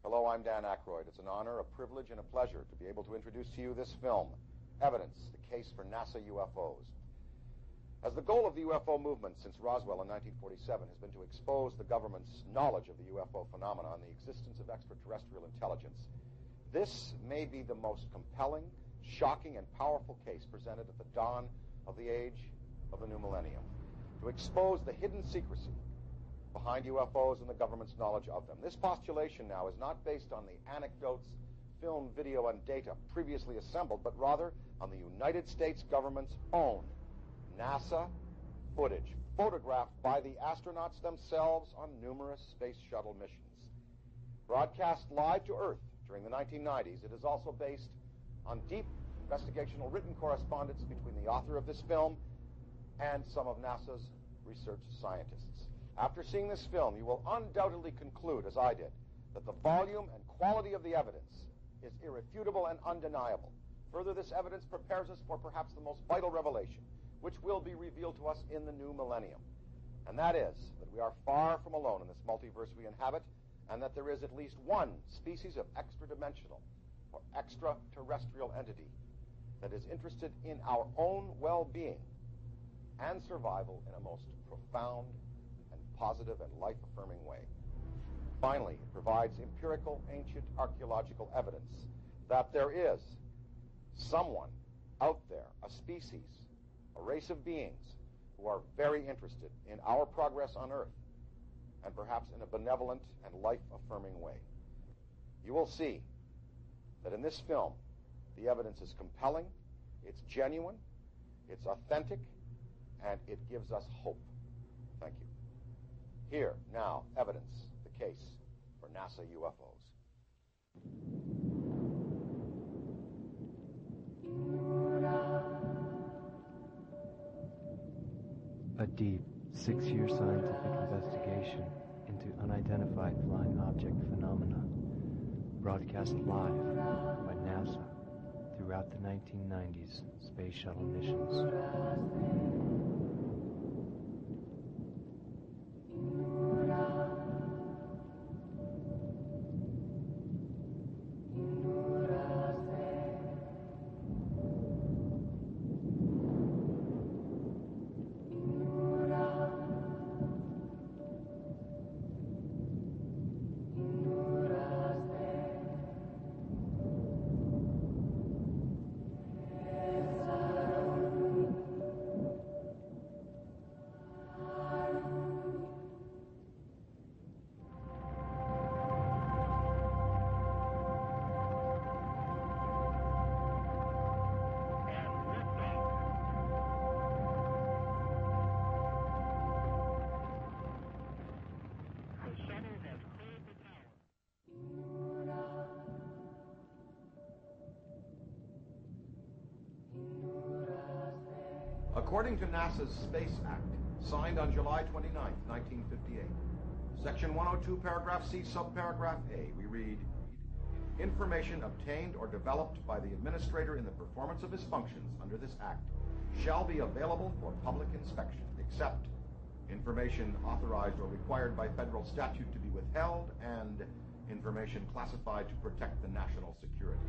Hello, I'm Dan Aykroyd. It's an honor, a privilege, and a pleasure to be able to introduce to you this film, Evidence, the Case for NASA UFOs. As the goal of the UFO movement since Roswell in 1947 has been to expose the government's knowledge of the UFO phenomena and the existence of extraterrestrial intelligence, this may be the most compelling, shocking, and powerful case presented at the dawn of the age of the new millennium, to expose the hidden secrecy behind UFOs and the government's knowledge of them. This postulation now is not based on the anecdotes, film, video, and data previously assembled, but rather on the United States government's own NASA footage, photographed by the astronauts themselves on numerous space shuttle missions. Broadcast live to Earth during the 1990s, it is also based on deep investigational written correspondence between the author of this film and some of NASA's research scientists. After seeing this film, you will undoubtedly conclude, as I did, that the volume and quality of the evidence is irrefutable and undeniable. Further, this evidence prepares us for perhaps the most vital revelation, which will be revealed to us in the new millennium. And that is that we are far from alone in this multiverse we inhabit, and that there is at least one species of extra-dimensional or extraterrestrial entity that is interested in our own well-being and survival in a most profound and positive and life-affirming way. Finally, it provides empirical, ancient archaeological evidence that there is someone out there, a species, a race of beings who are very interested in our progress on Earth, and perhaps in a benevolent and life-affirming way. You will see that in this film, the evidence is compelling, it's genuine, it's authentic, and it gives us hope. Thank you. Here, now, Evidence, the Case for NASA UFOs. A deep, 6-year scientific investigation into unidentified flying object phenomena, broadcast live by NASA throughout the 1990s space shuttle missions. According to NASA's Space Act, signed on July 29, 1958, Section 102, Paragraph C, Subparagraph A, we read, information obtained or developed by the administrator in the performance of his functions under this Act shall be available for public inspection, except information authorized or required by federal statute to be withheld and information classified to protect the national security.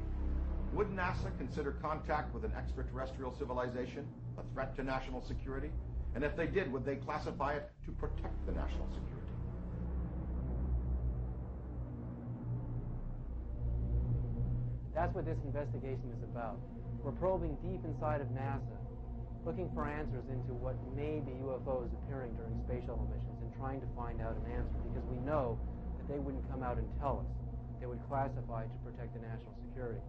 Would NASA consider contact with an extraterrestrial civilization a threat to national security? And if they did, would they classify it to protect the national security? That's what this investigation is about. We're probing deep inside of NASA, looking for answers into what may be UFOs appearing during space shuttle missions and trying to find out an answer, because we know that they wouldn't come out and tell us. They would classify it to protect the national security.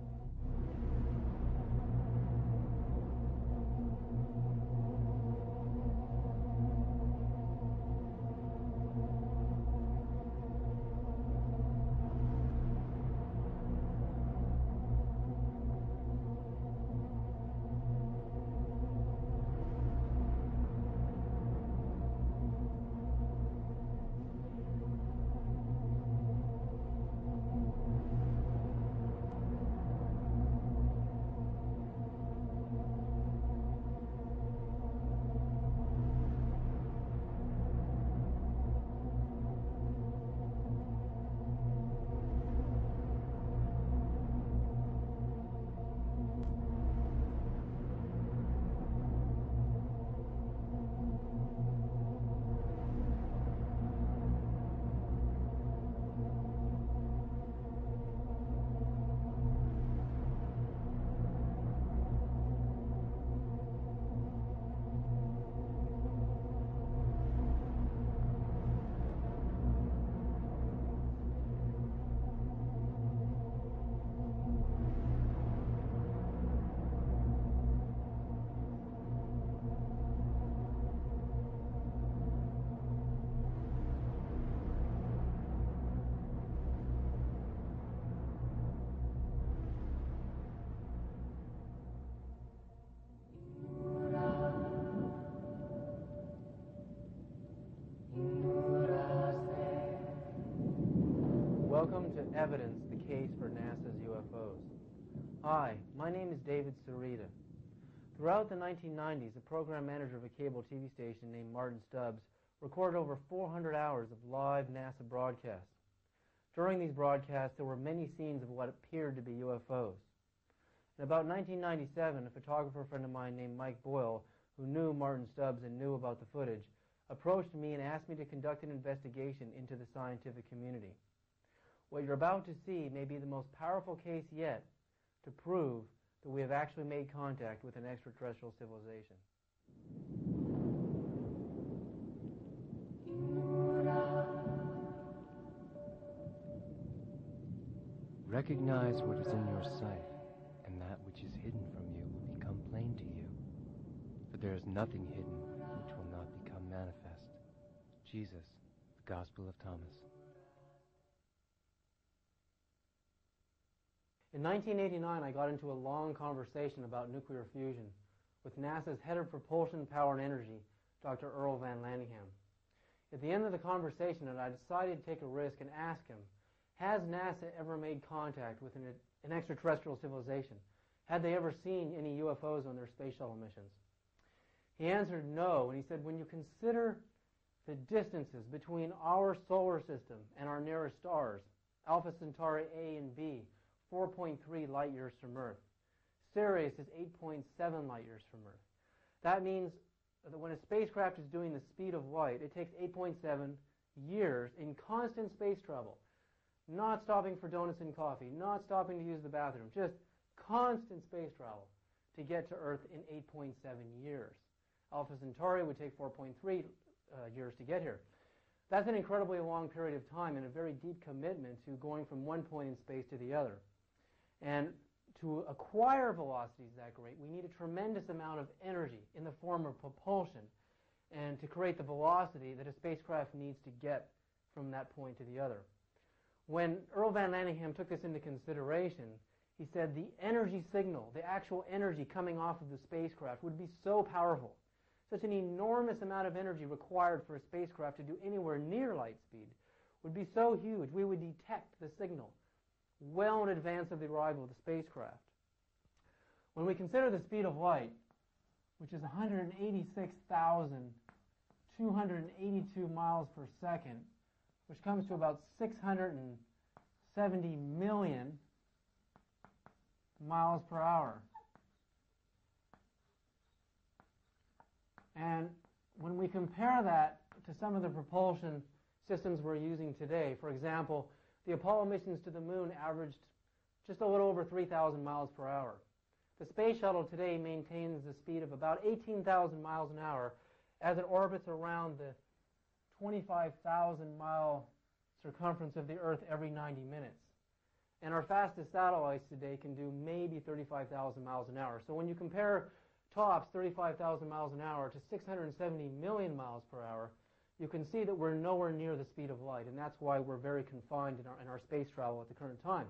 Welcome to Evidence, the case for NASA's UFOs. Hi, my name is David Sarita. Throughout the 1990s, a program manager of a cable TV station named Martin Stubbs recorded over 400 hours of live NASA broadcasts. During these broadcasts, there were many scenes of what appeared to be UFOs. In about 1997, a photographer friend of mine named Mike Boyle, who knew Martin Stubbs and knew about the footage, approached me and asked me to conduct an investigation into the scientific community. What you're about to see may be the most powerful case yet to prove that we have actually made contact with an extraterrestrial civilization. Recognize what is in your sight, and that which is hidden from you will become plain to you. For there is nothing hidden which will not become manifest. Jesus, the Gospel of Thomas. In 1989, I got into a long conversation about nuclear fusion with NASA's head of propulsion, power, and energy, Dr. Earl Van Landingham. At the end of the conversation, I decided to take a risk and ask him, has NASA ever made contact with an extraterrestrial civilization? Had they ever seen any UFOs on their space shuttle missions? He answered no, and he said, when you consider the distances between our solar system and our nearest stars, Alpha Centauri A and B, 4.3 light years from Earth. Sirius is 8.7 light years from Earth. That means that when a spacecraft is doing the speed of light, it takes 8.7 years in constant space travel, not stopping for donuts and coffee, not stopping to use the bathroom, just constant space travel to get to Earth in 8.7 years. Alpha Centauri would take 4.3 years to get here. That's an incredibly long period of time and a very deep commitment to going from one point in space to the other. And to acquire velocities that great, we need a tremendous amount of energy in the form of propulsion, and to create the velocity that a spacecraft needs to get from that point to the other. When Earl Van Landingham took this into consideration, he said the energy signal, the actual energy coming off of the spacecraft, would be so powerful, such an enormous amount of energy required for a spacecraft to do anywhere near light speed would be so huge we would detect the signal well in advance of the arrival of the spacecraft. When we consider the speed of light, which is 186,282 miles per second, which comes to about 670 million miles per hour. And when we compare that to some of the propulsion systems we're using today, for example, the Apollo missions to the moon averaged just a little over 3,000 miles per hour. The space shuttle today maintains the speed of about 18,000 miles an hour as it orbits around the 25,000-mile circumference of the Earth every 90 minutes. And our fastest satellites today can do maybe 35,000 miles an hour. So when you compare tops 35,000 miles an hour to 670 million miles per hour, you can see that we're nowhere near the speed of light, and that's why we're very confined in our space travel at the current time.